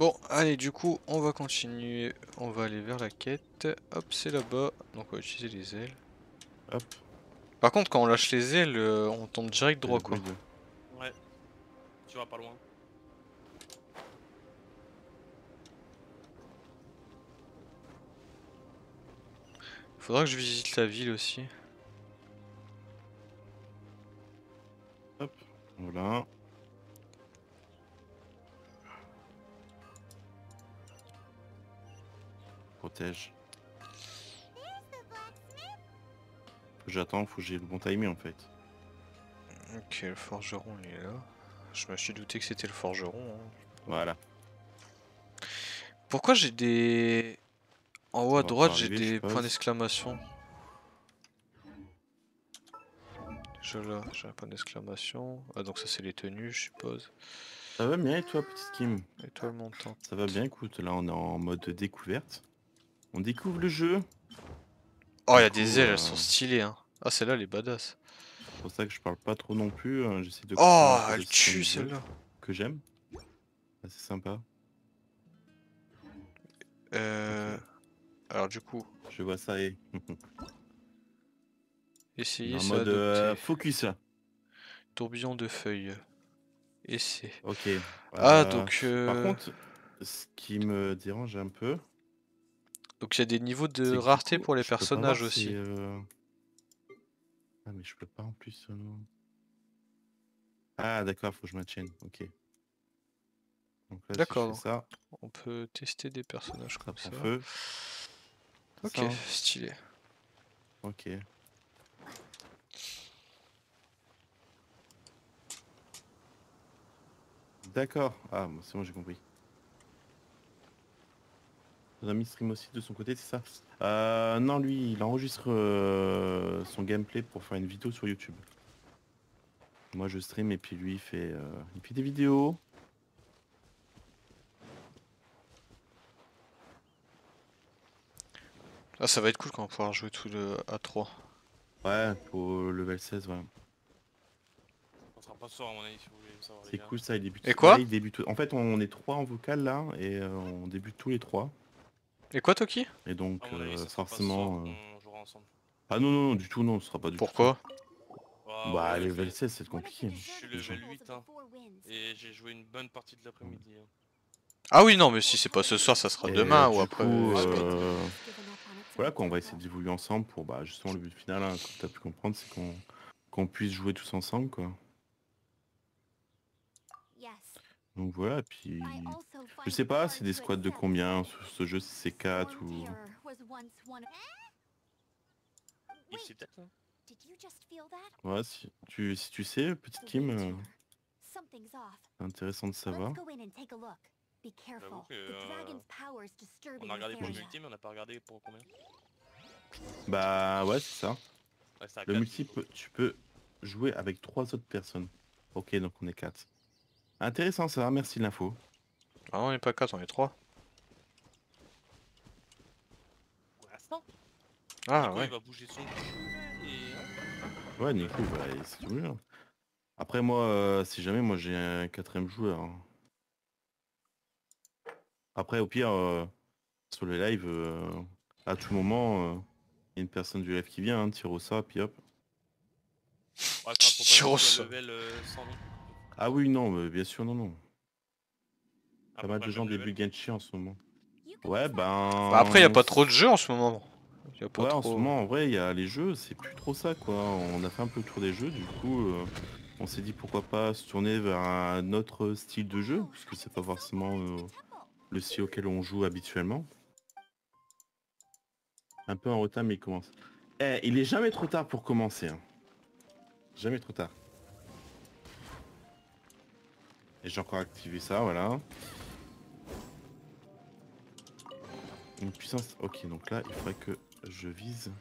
Bon, allez, du coup, on va continuer. On va aller vers la quête. Hop, c'est là-bas. Donc, on va utiliser les ailes. Hop, Par contre, quand on lâche les ailes, on tombe direct c'est le droit, quoi. bruit de... Ouais, tu vas pas loin. Faudra que je visite la ville aussi. Hop, voilà. Protège. J'attends, faut que j'ai le bon timing en fait. Ok, le forgeron, il est là. Je me suis douté que c'était le forgeron, hein. Voilà, Pourquoi j'ai des... En haut on à va encore droite, j'ai arriver, je des points suppose. d'exclamation. J'ai un point d'exclamation. Ah, donc ça, c'est les tenues, je suppose. Ça va bien et toi, petite Kim? Étoile montante. Ça va bien, écoute, là on est en mode découverte. On découvre le jeu. Oh, il y Du a des coup, ailes, elles sont stylées, hein. Ah, celle-là, elle est badass. c'est pour ça que je parle pas trop non plus. J'essaie de comprendre Oh, un peu le elle système tue, de jeu celle-là. que j'aime. C'est sympa. Euh... Ok, Alors, du coup, je vois ça et on est essayez, en c'est mode adopté. focus. Tourbillon de feuilles. Essai. Ok. Ah, donc... Par contre, ce qui me dérange un peu, Donc il y a des niveaux de c'est que du rareté coup, pour les je peux pas personnages voir c'est... aussi. Ah mais je peux pas en plus. Ah d'accord, faut que je maintienne. Ok. Donc là, si je D'accord, fais donc ça, on peut tester des personnages ça comme prend ça. feu. C'est ça, Ok, hein. stylé. Ok. D'accord. Ah, bon, c'est bon, j'ai compris. Ton ami stream aussi de son côté, c'est ça? Non, lui, il enregistre son gameplay pour faire une vidéo sur YouTube. Moi, je stream et puis lui, il fait des vidéos. Ah, ça va être cool quand on va pouvoir jouer tout le A3. Ouais, pour level 16, ouais. On sera pas ce soir à mon avis si vous voulez savoir les C'est gars. cool ça, il Et débute. quoi? Ouais, il débute. En fait, on est trois en vocal là et on débute tous les trois. Et quoi, Toki? Et À donc, mon avis ça sera pas ce soir forcément. qu'on jouera ensemble. Ah non, non, non, du tout, non, ce sera pas du tout ça. Pourquoi? Ah Bah, ouais, level 16, c'est compliqué, je hein, suis déjà. level 8 hein, et j'ai joué une bonne partie de l'après-midi. Hein. Ah oui, non, mais si c'est pas ce soir, ça sera Et demain ou du après. coup, Ah oui. voilà quoi, on va essayer d'évoluer ensemble pour bah, justement le but final, hein, comme tu as pu comprendre, c'est qu'on puisse jouer tous ensemble quoi. Donc voilà, et puis je sais pas, c'est des squads de combien sur ce jeu, si c'est 4 ou... Ici peut-être hein. Ouais, si tu sais, petite Kim, c'est intéressant de savoir. J'avoue que on a regardé pour le multi mais on n'a pas regardé pour combien. Bah ouais, c'est ça. Ouais c'est à Le 4 multi, du coup. tu peux jouer avec 3 autres personnes. Ok, donc on est 4. Intéressant ça, merci de l'info. Ah non, on est pas 4, on est 3. Pour l'instant. Ah Nico il ouais. va bouger son cul là et... Ouais, Nico, bah, c'est tout bien. Après moi, si jamais moi j'ai un quatrième joueur, hein. Après au pire, sur les lives, à tout moment, il y a une personne du live qui vient, hein, tire au sort, puis hop. Ouais, enfin faut pas que ce soit Tiros. level 100 non. Ah oui, non, mais bien sûr, non, non. À Pas peu mal près de le gens même level. début Genshin en ce moment. Ouais, Bah après, y a ben... pas trop de jeux en ce moment. Y a pas Ouais, en ce trop. moment, en vrai, il y a les jeux, c'est plus trop ça, quoi. On a fait un peu le tour des jeux, du coup, on s'est dit pourquoi pas se tourner vers un autre style de jeu, puisque c'est pas forcément le style auquel on joue habituellement. Un peu en retard, mais il commence. Eh, il est jamais trop tard pour commencer, hein. Jamais trop tard. Et j'ai encore activé ça, voilà. Une puissance... Ok, donc là, il faudrait que je vise.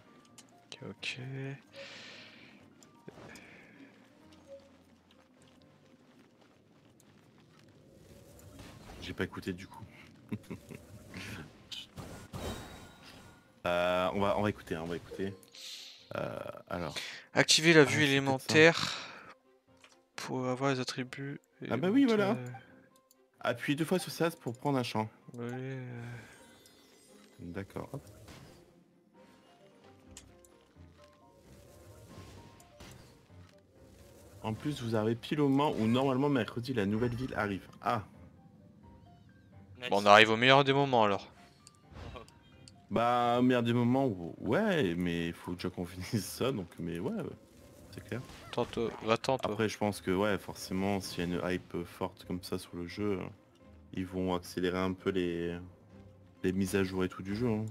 Ok, ok. J'ai pas écouté du coup. On va écouter, hein, on va écouter. Alors, Activer la vue c'est peut-être ça. élémentaire pour avoir les attributs Ah bah oui, voilà. élémentaires. Appuie 2 fois sur SAS pour prendre un champ. Ouais. D'accord. Hop. En plus, vous arrivez pile au moment où normalement mercredi la nouvelle ville arrive. Ah. Nice. Bon, on arrive au meilleur des moments alors. Bah, meilleur des moments, ouais, mais il faut déjà qu'on finisse ça, donc, mais ouais, c'est clair. Attends, va-t'en toi. Après, je pense que, ouais, forcément, s'il y a une hype forte comme ça sur le jeu, ils vont accélérer un peu les mises à jour et tout du jeu. Hein.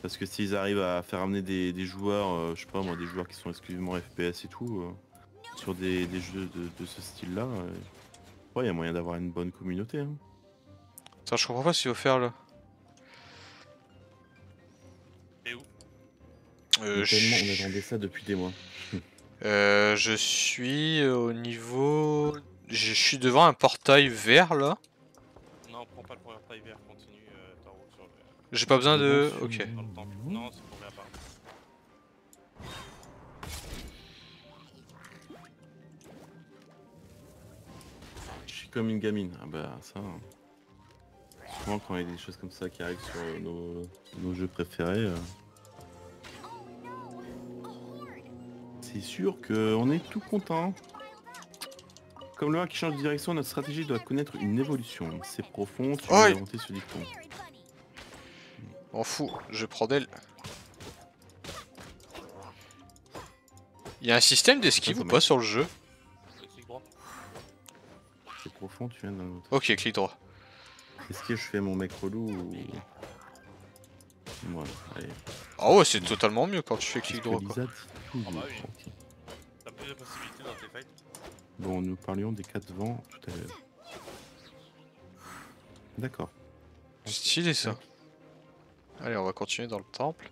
Parce que s'ils arrivent à faire amener des joueurs, je sais pas moi, des joueurs qui sont exclusivement FPS et tout, sur des jeux de ce style-là, ouais, il y a moyen d'avoir une bonne communauté. Hein. Attends, je comprends pas ce qu'il faut faire là. Et où? On attendait ça depuis des mois. Je suis au niveau... Je suis devant un portail vert là. Non, prends pas le premier pas hiver, continue ta route sur le... J'ai pas besoin de... Devant, Ok. dans le temple. Non, c'est pour réapparaître. Je suis comme une gamine. Ah bah ça. Souvent quand il y a des choses comme ça qui arrivent sur nos jeux préférés, c'est sûr qu'on est tout content. Comme le 1 qui change de direction, notre stratégie doit connaître une évolution. C'est profond, tu Oi. veux inventer ce dicton. M'en fous, je prends d'elle. Il y a un système d'esquive ou pas sur le jeu? Clic droit. C'est profond, tu viens d'un autre. Ok, clic droit. Est-ce que je fais mon mec relou ou... Voilà, allez. Ah ouais, c'est totalement mieux quand tu fais clic droit quoi. Lisa dit tout. Ah bah oui. Ok. T'as plus de possibilités dans tes fights. Bon, nous parlions des 4 vents tout à l'heure. D'accord. Stylé ça. Allez, on va continuer dans le temple.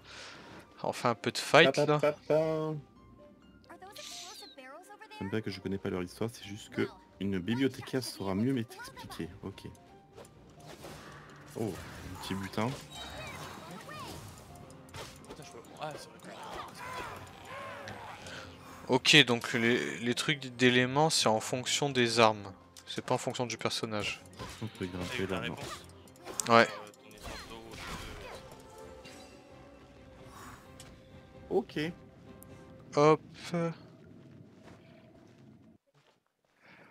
On fait un peu de fight là. C'est vrai que je connais pas leur histoire, c'est juste que une bibliothécaire saura mieux m'expliquer. Ok. Oh, un petit butin. Putain, je peux... Ah, c'est vrai que... Ok, donc les trucs d'éléments c'est en fonction des armes. C'est pas en fonction du personnage. On peut T'as grimper eu la là. Non. réponse. Ouais. Ton essence d'eau, Ok. Hop. de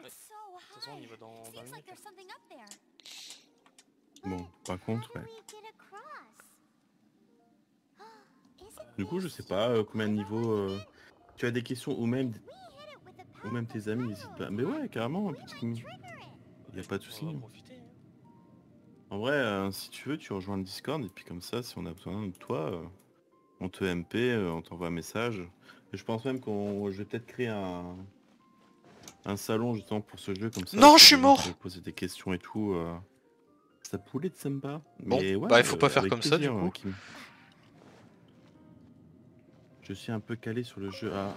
toute façon, on y va dans 20 minutes. Bon, par contre, ouais. Du coup, je sais pas combien de niveaux. Tu as des questions ou même tes amis, n'hésite pas. Mais ouais, carrément, parce qu'il y a pas de souci. On va hein. profiter. Hein. En vrai, si tu veux, tu rejoins le Discord et puis comme ça, si on a besoin de toi, on te MP, on t'envoie un message. Et je pense même je vais peut-être créer un salon justement pour ce jeu comme ça. Non, si je suis les gens mort. peuvent poser des questions et tout. Ça poulait de sympa. Bon, Mais ouais, bah il faut pas faire avec comme ça du plaisir, coup. Kim. Je suis un peu calé sur le jeu à...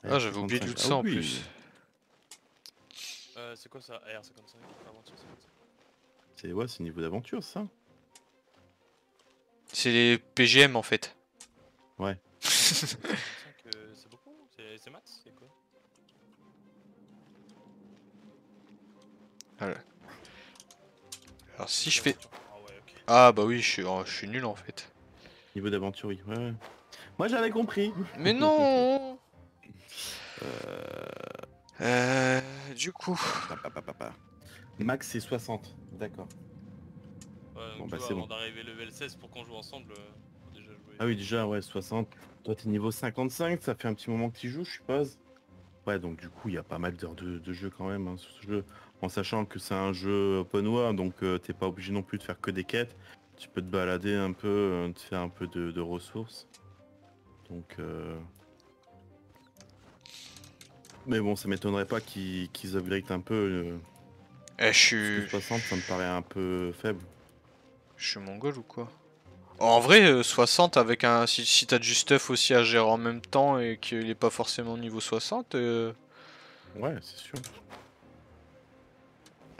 Ah, j'avais oublié de loot ça en plus. C'est quoi ça? R55, aventure 55. C'est niveau d'aventure ça. C'est les PGM en fait. Ouais. 55, c'est beaucoup? C'est max? C'est quoi? Voilà. Alors si je fais... Ah ouais, ok. Ah bah oui, je suis nul en fait. Niveau d'aventure, oui. Ouais. Moi j'avais compris. Mais non. Du coup... Max c'est 60. D'accord. Ouais, donc Bon, tu bah, vois, c'est avant bon. d'arriver level 16 pour qu'on joue ensemble, faut déjà jouer. Ah oui déjà ouais 60. Toi t'es niveau 55, ça fait un petit moment que tu joues je suppose. Ouais donc du coup il y a pas mal d'heures de jeu quand même hein, sur ce jeu. En sachant que c'est un jeu open world donc t'es pas obligé non plus de faire que des quêtes. Tu peux te balader un peu, te faire un peu de ressources. Donc mais bon ça m'étonnerait pas qu'ils upgradent un peu. je suis... 60 ça me paraît un peu faible. Je suis mongol ou quoi? En vrai, 60 avec un... Si t'as du stuff aussi à gérer en même temps et qu'il est pas forcément niveau 60... Ouais c'est sûr.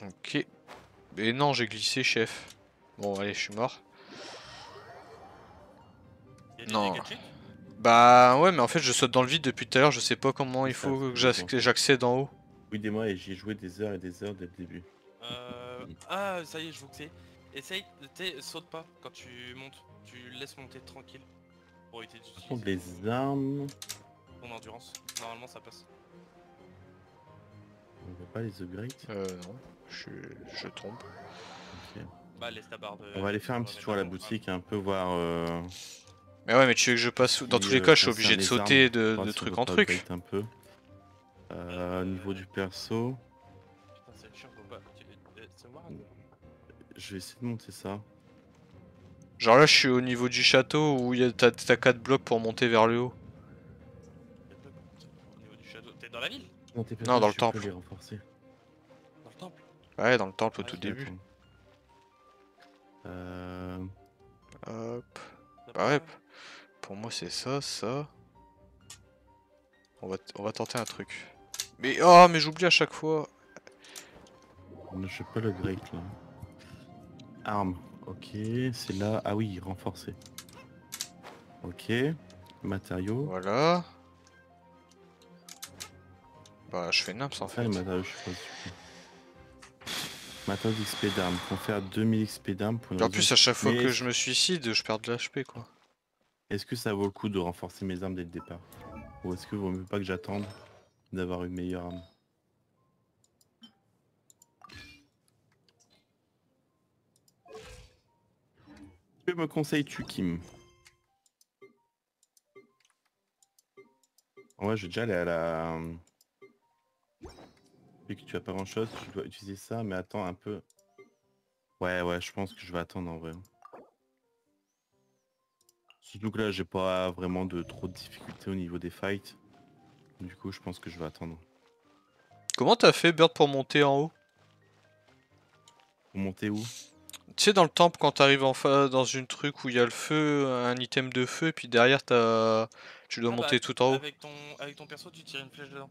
Ok. Mais non, j'ai glissé, chef. Bon, allez, je suis mort. Y'a des Non. dégâts check? Bah ouais, mais en fait, je saute dans le vide depuis tout à l'heure. Je sais pas comment il Ça, faut c'est que bon. j'accède en haut. Oui, dis-moi, et j'y ai joué des heures et des heures dès le début. Ah, ça y est, je vois que c'est. Essaye, saute pas quand tu montes. Tu laisses monter tranquille. Pour éviter Par contre, d'utiliser les armes... ton endurance. Normalement, ça passe. On voit pas les upgrades. Non, je tombe. Ok. Bah, laisse ta barre de... On va aller faire un petit tour à la boutique, un peu voir... Mais ouais, mais tu veux que je passe... Dans tous les cas, je suis obligé de sauter de truc en truc. Un peu. Au niveau du perso... Putain, c'est le chien, faut pas... C'est moi. Je vais essayer de monter ça. Genre là, je suis au niveau du château où t'as 4 blocs pour monter vers le haut. Au niveau du château. T'es dans la ville? Non, t'es pas Non, dans le je peux temple. les renforcer. Dans le temple? Ouais, dans le temple au Ah, tout ok, début. Hop. Bah ouais, pour moi c'est ça, ça. On va tenter un truc. Mais oh, mais j'oublie à chaque fois. Je sais pas le great là. Arme. Ok, c'est là. Ah oui, renforcé. Ok. Matériaux. Voilà. Bah je fais naps en Ah, fait. les matériaux, je sais pas. Matériaux d'XP d'armes. Confère 2000 XP d'armes pour une En raison- plus, à chaque fois Mais que je me suicide, je perds de l'HP quoi. est-ce que ça vaut le coup de renforcer mes armes dès le départ? Ou est-ce que vaut mieux pas que j'attende d'avoir une meilleure arme? Que me conseilles-tu, Kim? Ouais, je vais déjà aller à la... Vu que tu as pas grand-chose, tu dois utiliser ça, mais attends un peu. Ouais, je pense que je vais attendre en vrai. Surtout que là, j'ai pas vraiment de trop de difficultés au niveau des fights. Du coup, je pense que je vais attendre. Comment t'as fait Bird pour monter en haut? Pour monter où? Tu sais dans le temple quand t'arrives dans une truc où il y a le feu, un item de feu, puis derrière tu dois monter tout en haut. Avec ton perso, tu tires une flèche dedans.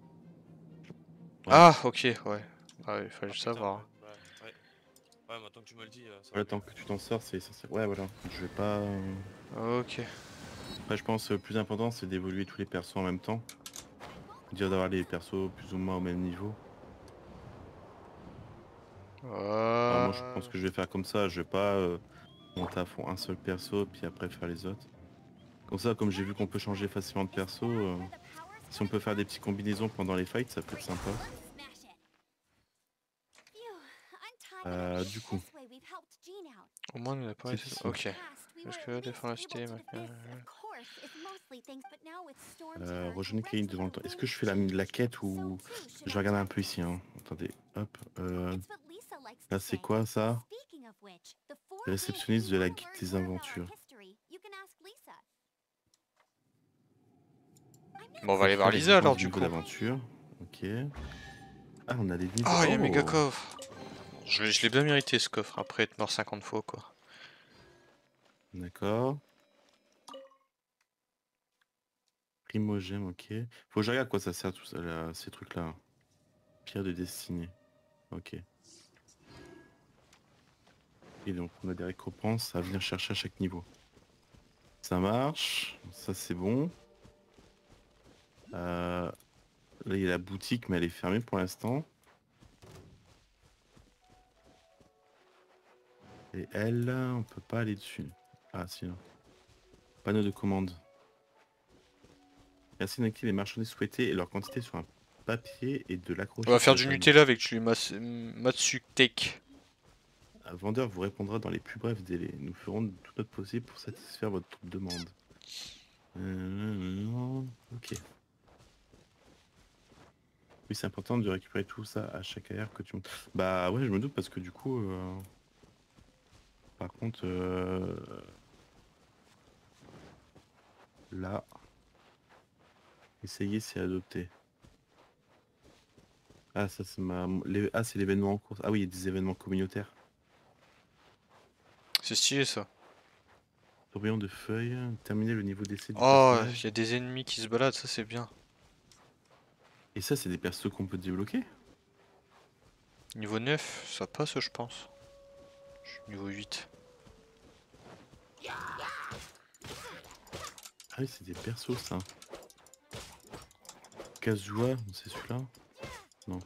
Ouais. Ah ok, ouais. Ah, il fallait le putain, savoir. Ouais, maintenant que tu me le dis, ça Voilà, va tant mieux. que tu t'en sors, c'est essentiel. Ouais, voilà. Je vais pas... Ok. Après, je pense que le plus important, c'est d'évoluer tous les persos en même temps. Dire d'avoir les persos plus ou moins au même niveau. Alors, moi, je pense que je vais faire comme ça. Je vais pas monter à fond un seul perso, puis après faire les autres. Comme ça, comme j'ai vu qu'on peut changer facilement de perso, si on peut faire des petites combinaisons pendant les fights, ça peut être sympa. Du coup, Au moins, on n'a pas c'est essayé. ici. Ok. Est-ce que défendre la cité Rejoindre Kane devant toi. Est-ce que je fais la quête ou... Je vais regarder un peu ici. Hein. Attendez, hop. Là, c'est quoi ça? Réceptionniste de la guide des aventures. Bon, on va aller voir La Lisa alors guidance du coup. d'aventure. Ok. Ah, on a des livres. Oh, il y a méga coffre. Je l'ai bien mérité ce coffre après être mort 50 fois quoi. D'accord. Primogème, ok. Faut que je regarde à quoi ça sert tout ça, là, ces trucs-là. Pierre de destinée. Ok. Et donc on a des récompenses à venir chercher à chaque niveau. Ça marche. Ça c'est bon. Là il y a la boutique mais elle est fermée pour l'instant. Et elle, on peut pas aller dessus. Ah si. Là. Panneau de commande. Merci d'indiquer les marchandises souhaitées et leur quantité sur un papier et de l'accrocher. On va faire du Nutella avec du Matsutake. Un vendeur vous répondra dans les plus brefs délais. Nous ferons tout notre possible pour satisfaire votre demande. Ok. Oui, c'est important de récupérer tout ça à chaque air que tu montes. Bah ouais, je me doute parce que du coup... Par contre... Là... Essayer, c'est adopter. Ah, ça c'est Ah, c'est l'événement en cours. Ah oui, il y a des événements communautaires. C'est stylé ça. Tourbillon de feuilles. Terminer le niveau d'essai du Oh, personnage. il y a des ennemis qui se baladent, ça c'est bien. Et ça, c'est des persos qu'on peut débloquer? Niveau 9, ça passe je pense. Je suis niveau 8. Ah oui, c'est des persos ça. Kazua, c'est celui-là? Non.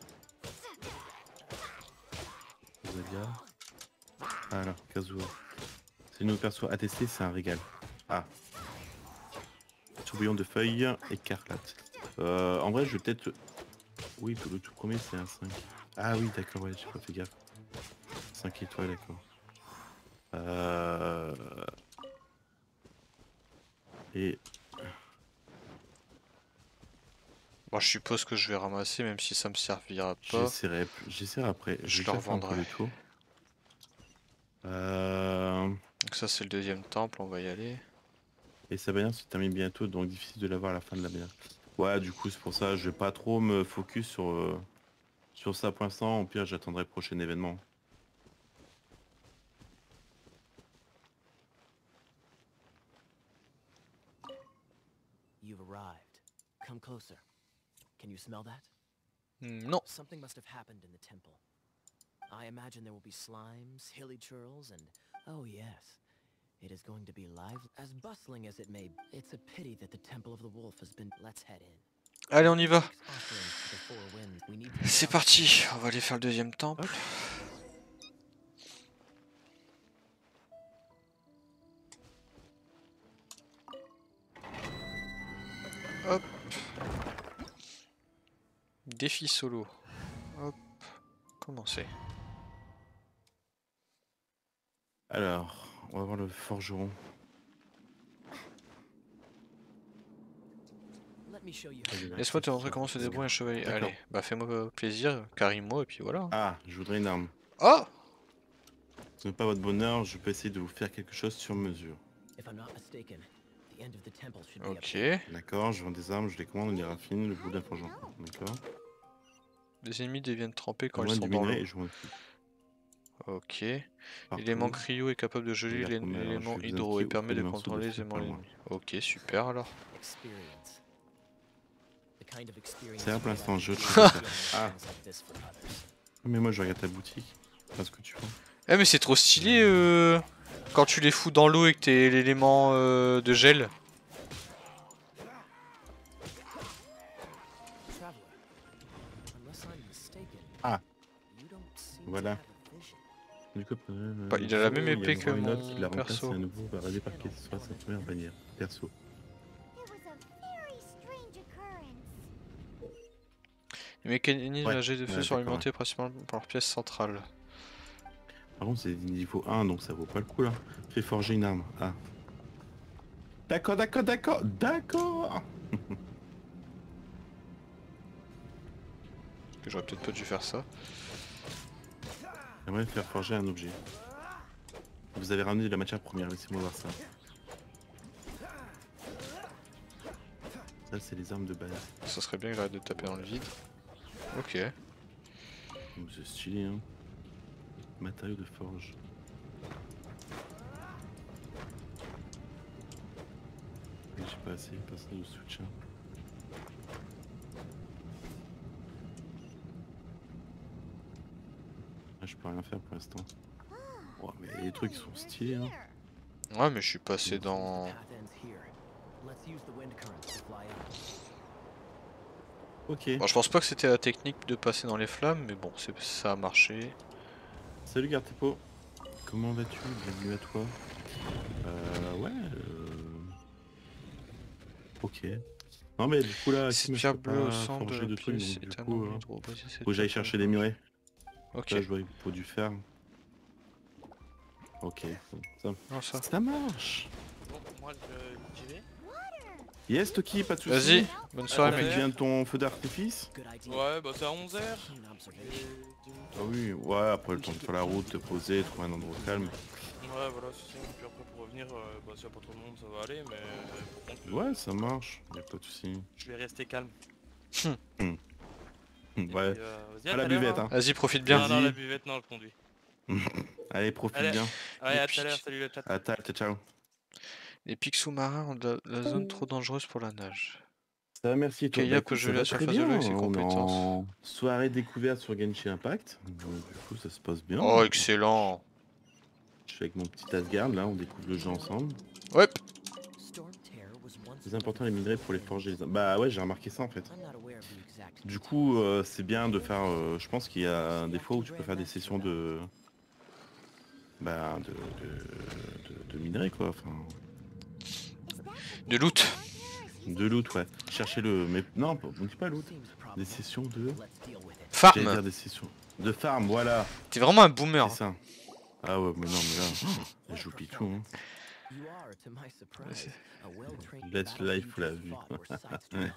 Rosalia. Voilà, Kazuha. C'est nos perso à tester, c'est un régal. Ah. Tourbillon de feuilles écarlate. En vrai, je vais peut-être... Oui, le tout premier, c'est un 5. Ah oui, d'accord, ouais, j'ai pas fait gaffe. 5 étoiles, d'accord. Et... Bon, je suppose que je vais ramasser, même si ça me servira pas. J'essaierai après. Je J'ai le déjà fait un peu revendrai. le tour. Donc ça c'est le deuxième temple, on va y aller. Et sa bannière se termine bientôt, donc difficile de l'avoir à la fin de la bannière. Ouais, du coup, c'est pour ça, je vais pas trop me focus sur ça pour l'instant. Au pire, j'attendrai le prochain événement. You've arrived. Come closer. Can you smell that? Non. Something must have happened in the temple. I imagine there will be slimes, hilly churls, and oh yes, it is going to be lively. As bustling as it may, it's a pity that the Temple of the Wolf has been. Let's head in. Allez, on y va. Offerings to the four winds. We need to C'est parti, on va aller faire le deuxième temple. Hop. Défi solo. Hop. Commencer. Alors, on va voir le forgeron. Let me show you. Laisse-moi te montrer comment se débrouille un chevalier. D'accord. Allez, bah fais-moi plaisir, carry-moi et puis voilà. Ah, je voudrais une arme. Oh! Ce n'est pas votre bonheur, je peux essayer de vous faire quelque chose sur mesure. If I'm not mistaken, the end of the temple should be up Ok. there. D'accord, je vends des armes, je les commande, on les raffine, le bout d'un forgeron. D'accord. Les ennemis deviennent trempés quand Moi ils sont du dans minerai l'eau. et je m'en occupe. Ok. Partout. L'élément cryo est capable de geler Regarde combien, alors, l'élément je vais vous hydro et indiquer où permet sont de les morceaux de contrôler les fer, éléments pas loin. ennemis. Ok, super alors. Experience. The kind of experience C'est un you pour get l'instant, out of je doing te things Ah. like this for others. Mais moi je regarde ta boutique. Pas ce que tu vends. Eh mais c'est trop stylé quand tu les fous dans l'eau et que t'es l'élément de gel. Traveler, unless I'm mistaken, Ah. you don't seem Voilà. to have a vision. Du coup, Bah, il a la même il y épée encore que une autre mon qui la remplace perso. et à nouveau va redébarquer sur sa première bannière. Perso. It was a very strange occurrence. Les mécanismes Ouais, à jet de feu ouais, sont d'accord, alimentés principalement par leur pièce centrale. Par contre, c'est niveau 1, donc ça vaut pas le coup là. Fais forger une arme. Ah. D'accord, d'accord, d'accord, d'accord. Que j'aurais peut-être pas dû faire ça. J'aimerais faire forger un objet. Vous avez ramené de la matière première, laissez-moi voir ça. Ça, c'est les armes de base. Ça serait bien qu'il arrête de taper dans le vide. Ok. Donc, c'est stylé, hein. Matériaux de forge. J'ai pas assez, personne de soutien. Ah, je peux rien faire pour l'instant. Oh, mais les trucs ils sont stylés, hein. Ouais mais je suis passé dans... Path ends here. Let's use the wind currents to fly out. Ok. Bon, je pense pas que c'était la technique de passer dans les flammes, mais bon, ça a marché. Salut Gartepo. Comment vas-tu? Bienvenue à toi. Ouais. Ok. Non mais du coup là, Cette si moi, je pierre peux bleue au pas centre de forger la de trucs, pièce donc est du un coup, enduit hydrobrisé. faut que j'aille chercher les minerais. Ok. Là, je vois pour du fer. Ok. Non, ça. Ça marche. Bon, moi j'y vais. Yes Toki, pas de soucis. Vas-y, bonne soirée Ouais, mec. Tu viens de ton feu d'artifice? Good idea. Ouais, bah c'est à 11h. Keen observation. Ah oui, ouais, après le temps de faire la route, te poser, trouver un endroit calme. Ouais, voilà, c'est ça. Puis après, pour revenir, bah s'il y a pas trop de monde, ça va aller. Mais par contre, Ouais, ça marche, y'a pas de soucis. je vais rester calme. Ouais, Et puis, vas-y, à la tout à l'heure, buvette, hein. Vas-y, profite Non, bien. Vas-y. non, la buvette, non, je conduis. Allez, profite Allez. bien. Ouais, à tout puis- à l'heure, salut le chat. Ciao, ciao. Les pics sous-marins ont la zone trop dangereuse pour la nage. Ça va, merci. Toi. Kaya Bah, peut écoute, ça geler va la très surface de bien. l'eau avec ses On est compétences. en soirée découverte sur Genshin Impact. Donc, du coup, ça se passe bien. Oh, excellent. Je suis avec mon petit Asgard, là, on découvre le jeu ensemble. Ouais. Storm Terror was once C'est important les minerais pour les forger. Bah ouais, j'ai remarqué ça en fait. I'm not aware of the exact Du coup, c'est bien de faire. Je pense qu'il y a des fois où tu peux faire des sessions de Bah de minerais quoi, enfin. De loot. De loot ouais. Cherchez-le. Mais non, on dit pas loot. Des sessions de. J'allais Farm. dire des sessions. De farm, voilà. T'es vraiment un boomer. C'est ça. Ah ouais mais non mais là. J'oublie tout hein. Let's Life l'a vu. Ouais,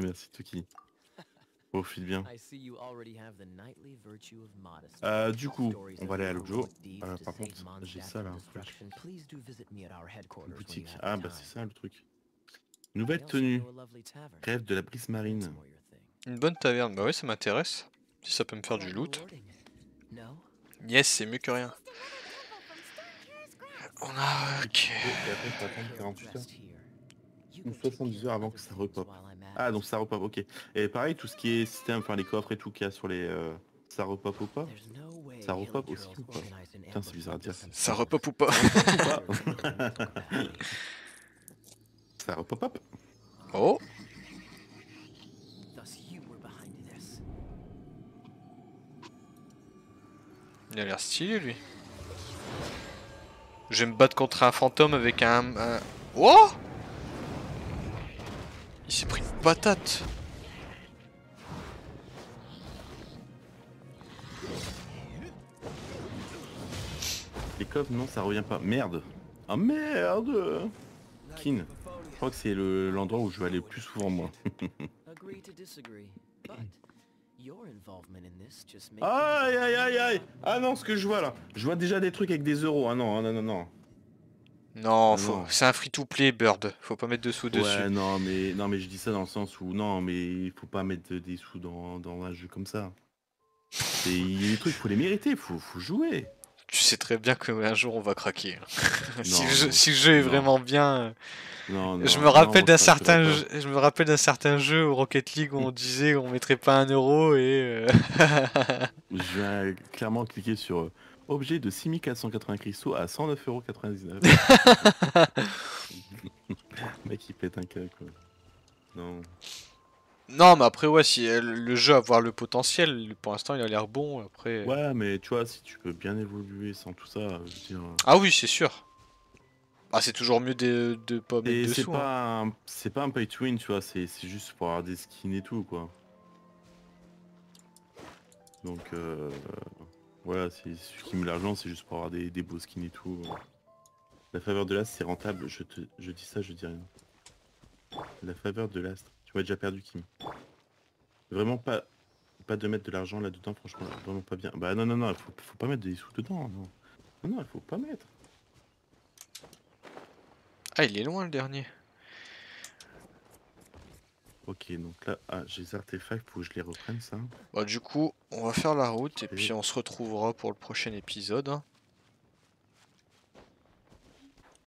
merci Toki. Profite bien. Du coup, on va aller à l'Ojo. Par contre, j'ai ça là. Boutique. Ah bah c'est ça le truc. Nouvelle tenue. Rêve de la brise marine. Une bonne taverne. Bah ouais, ça m'intéresse. Si ça peut me faire du loot. Yes, c'est mieux que rien. On a... Ok. Et après, il faut attendre 48 heures. Ou 70 heures avant que ça repop. Ah donc ça repop, ok. Et pareil, tout ce qui est système, enfin les coffres et tout qu'il y a sur les... ça repop ou pas? Ça repop aussi ou pas? Putain c'est bizarre à dire. Ça repop ou pas? Ça repop up. Oh. Il a l'air stylé lui. Je vais me battre contre un fantôme avec un... Oh! Il s'est pris une patate. Les coffres non ça revient pas. Merde. Ah merde. Kin. Je crois que c'est l'endroit où je vais aller le plus souvent moi. Aïe aïe aïe aïe. Ah non ce que je vois là. Je vois déjà des trucs avec des euros. Ah non non non non. Non, Non. c'est un free-to-play, Bird. Faut pas mettre de sous dessus. Ouais non mais je dis ça dans le sens où non mais il faut pas mettre des sous dans un jeu comme ça. Il y a des trucs, faut les mériter, faut jouer. Tu sais très bien qu'un jour on va craquer. Si le Non, jeu est non. vraiment bien. Non, Je non, me rappelle non, d'un ça, certain c'est jeu, je me rappelle d'un certain jeu au Rocket League où on disait qu'on mettrait pas 1 euro et Je vais clairement cliquer sur objet de 6480 cristaux à 109,99 €. Le mec il pète un câble quoi. Non. Non, mais après ouais, si le jeu a avoir le potentiel, pour l'instant il a l'air bon. Après. Ouais mais tu vois si tu peux bien évoluer sans tout ça, je veux dire. Ah oui, c'est sûr. Ah, c'est toujours mieux de pas mettre Et de c'est sous. Hein. pas un pay to win, tu vois, c'est juste pour avoir des skins et tout quoi. Donc voilà, c'est ce qui met l'argent, c'est juste pour avoir des beaux skins et tout. La faveur de l'astre c'est rentable, je dis ça, je dis rien. La faveur de l'astre. Tu m'as déjà perdu Kim. Vraiment pas de mettre de l'argent là-dedans, franchement, vraiment pas bien. Bah non, non, non, faut pas mettre des sous dedans, non. Non, non, il faut pas mettre. Ah, il est loin le dernier. Ok, donc là, j'ai des artefacts, faut que je les reprenne ça. Bah, du coup, on va faire la route et Ok. puis on se retrouvera pour le prochain épisode. Hein.